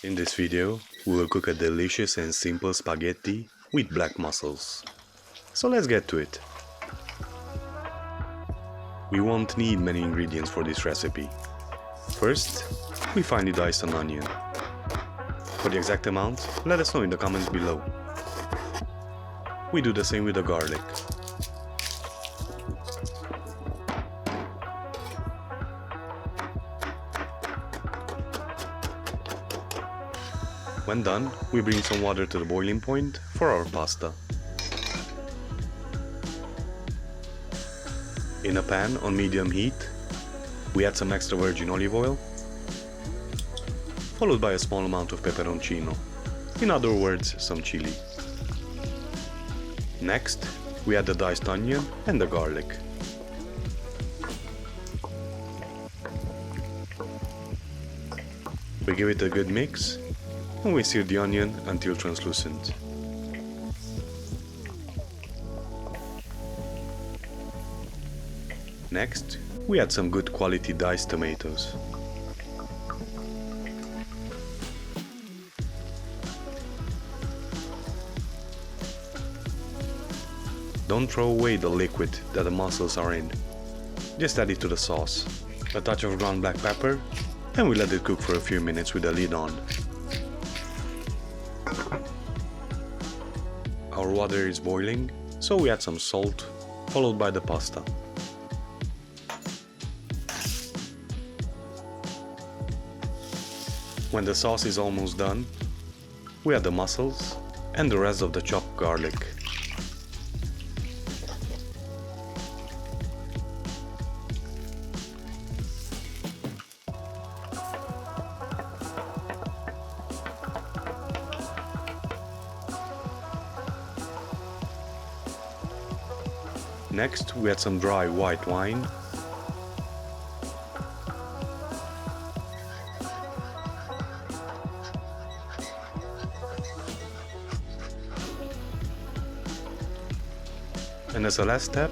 In this video, we will cook a delicious and simple spaghetti with black mussels. So let's get to it. We won't need many ingredients for this recipe. First, we finely diced an onion. For the exact amount, let us know in the comments below. We do the same with the garlic. When done, we bring some water to the boiling point for our pasta. In a pan on medium heat, we add some extra virgin olive oil, followed by a small amount of pepperoncino, in other words, some chili. Next, we add the diced onion and the garlic. We give it a good mix and we sear the onion until translucent. Next, we add some good quality diced tomatoes. Don't throw away the liquid that the mussels are in. Just add it to the sauce. A touch of ground black pepper, and we let it cook for a few minutes with the lid on. Our water is boiling, so we add some salt, followed by the pasta. When the sauce is almost done, we add the mussels and the rest of the chopped garlic. Next, we add some dry white wine, and as a last step,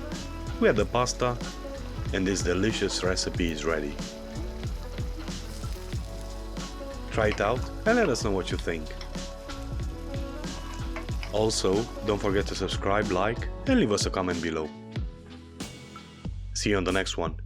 we add the pasta, and this delicious recipe is ready. Try it out and let us know what you think. Also, don't forget to subscribe, like, and leave us a comment below. See you on the next one.